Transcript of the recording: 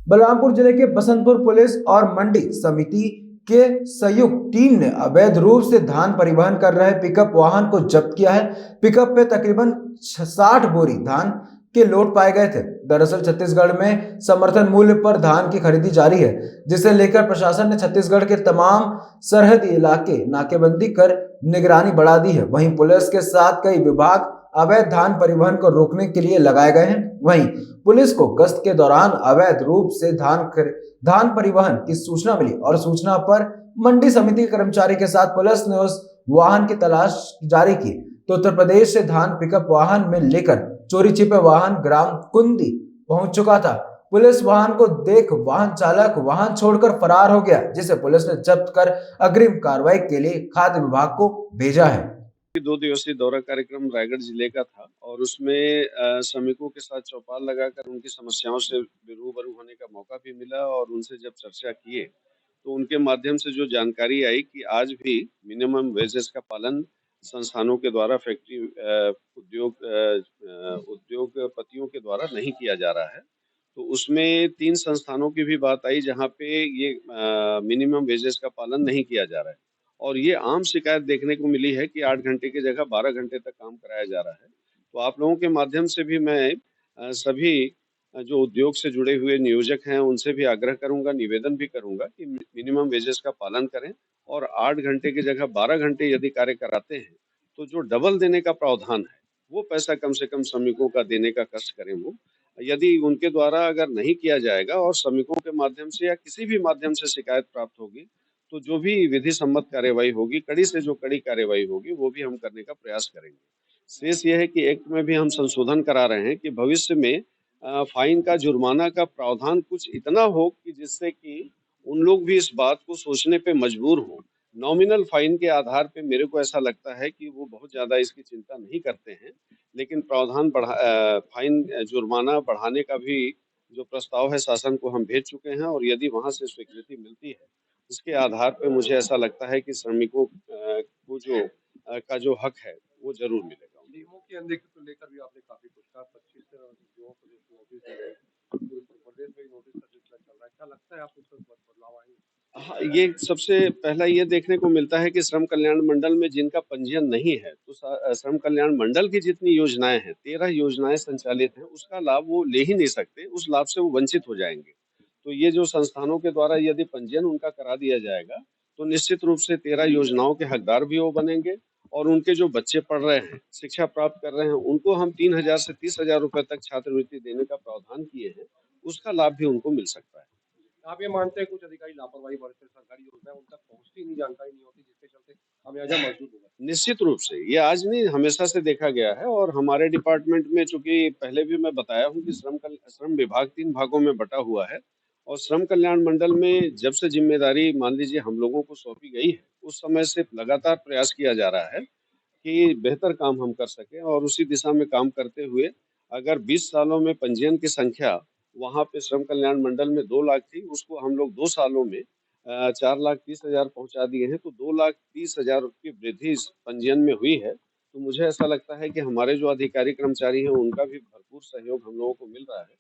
बलरामपुर जिले के बसंतपुर पुलिस और मंडी समिति के संयुक्त टीम ने अवैध रूप से धान परिवहन कर रहे पिकअप वाहन को जब्त किया है। पिकअप पे तकरीबन 60 बोरी धान के लोड पाए गए थे। दरअसल छत्तीसगढ़ में समर्थन मूल्य पर धान की खरीदी जारी है, जिसे लेकर प्रशासन ने छत्तीसगढ़ के तमाम सरहदी इलाके नाकेबंदी कर निगरानी बढ़ा दी है। वहीं पुलिस के साथ कई विभाग अवैध धान परिवहन को रोकने के लिए लगाए गए हैं। वहीं पुलिस को गश्त के दौरान अवैध रूप से धान परिवहन की सूचना मिली और सूचना पर मंडी समिति के कर्मचारी के साथ पुलिस ने उस वाहन की तलाश जारी की तो उत्तर प्रदेश से धान पिकअप वाहन में लेकर चोरी छिपे वाहन ग्राम कुंदी पहुंच चुका था। पुलिस वाहन को देख वाहन चालक वाहन छोड़कर फरार हो गया, जिसे पुलिस ने जब्त कर अग्रिम कार्रवाई के लिए खाद्य विभाग को भेजा है। 2 दिवसीय दौरा कार्यक्रम रायगढ़ जिले का था और उसमें श्रमिकों के साथ चौपाल लगाकर उनकी समस्याओं से रूबरू होने का मौका भी मिला और उनसे जब चर्चा किए तो उनके माध्यम से जो जानकारी आई कि आज भी मिनिमम वेजेस का पालन संस्थानों के द्वारा फैक्ट्री उद्योगपतियों के द्वारा नहीं किया जा रहा है। तो उसमें 3 संस्थानों की भी बात आई जहाँ पे ये मिनिमम वेजेस का पालन नहीं किया जा रहा है और ये आम शिकायत देखने को मिली है कि 8 घंटे की जगह 12 घंटे तक काम कराया जा रहा है। तो आप लोगों के माध्यम से भी मैं सभी जो उद्योग से जुड़े हुए नियोजक हैं उनसे भी आग्रह करूंगा, निवेदन भी करूंगा कि मिनिमम वेजेस का पालन करें और 8 घंटे की जगह 12 घंटे यदि कार्य कराते हैं तो जो डबल देने का प्रावधान है वो पैसा कम से कम श्रमिकों का देने का कष्ट करें। वो यदि उनके द्वारा अगर नहीं किया जाएगा और श्रमिकों के माध्यम से या किसी भी माध्यम से शिकायत प्राप्त होगी तो जो भी विधि सम्मत कार्यवाही होगी, कड़ी से जो कड़ी कार्यवाही होगी वो भी हम करने का प्रयास करेंगे। शेष यह है कि एक्ट में भी हम संशोधन करा रहे हैं कि भविष्य में फाइन का जुर्माना का प्रावधान कुछ इतना हो कि जिससे कि उन लोग भी इस बात को सोचने पे मजबूर हों। नॉमिनल फाइन के आधार पे मेरे को ऐसा लगता है कि वो बहुत ज्यादा इसकी चिंता नहीं करते हैं, लेकिन प्रावधान फाइन जुर्माना बढ़ाने का भी जो प्रस्ताव है शासन को हम भेज चुके हैं और यदि वहां से स्वीकृति मिलती है उसके आधार पे मुझे ऐसा लगता है कि श्रमिकों को जो हक है वो जरूर मिलेगा। नियमों की अनदेखी को लेकर भी आपने काफी कुछ कहा। 25 उद्योगों को नोटिस दिए गए, पूरे प्रदेश में नोटिस का सिलसिला चल रहा है। क्या लगता है आपको इसमें बदलाव आएंगे? हाँ, ये सबसे पहला ये देखने को मिलता है कि श्रम कल्याण मंडल में जिनका पंजीयन नहीं है तो श्रम कल्याण मंडल की जितनी योजनाएं हैं, 13 योजनाएं संचालित हैं, उसका लाभ वो ले ही नहीं सकते, उस लाभ से वो वंचित हो जाएंगे। तो ये जो संस्थानों के द्वारा यदि पंजीयन उनका करा दिया जाएगा तो निश्चित रूप से 13 योजनाओं के हकदार भी वो बनेंगे और उनके जो बच्चे पढ़ रहे हैं, शिक्षा प्राप्त कर रहे हैं, उनको हम 3,000 से 30,000 रुपए तक छात्रवृत्ति देने का प्रावधान किए हैं, उसका लाभ भी उनको मिल सकता है। आप ये मानते हैं कुछ अधिकारी लापरवाही बरतते, सरकारी योजना उन तक पहुंचती नहीं, जानकारी नहीं होती, जिसके चलते खामियाजा महसूस होगा? निश्चित रूप से ये आज नहीं हमेशा से देखा गया है और हमारे डिपार्टमेंट में चूंकि पहले भी मैं बताया हूँ कि श्रम विभाग 3 भागों में बटा हुआ है और श्रम कल्याण मंडल में जब से जिम्मेदारी मान लीजिए हम लोगों को सौंपी गई है उस समय से लगातार प्रयास किया जा रहा है कि बेहतर काम हम कर सकें और उसी दिशा में काम करते हुए अगर 20 सालों में पंजीयन की संख्या वहाँ पे श्रम कल्याण मंडल में 2 लाख थी, उसको हम लोग 2 सालों में 4,30,000 पहुंचा दिए हैं, तो 2,30,000 की वृद्धि इस पंजीयन में हुई है। तो मुझे ऐसा लगता है कि हमारे जो अधिकारी कर्मचारी हैं उनका भी भरपूर सहयोग हम लोगों को मिल रहा है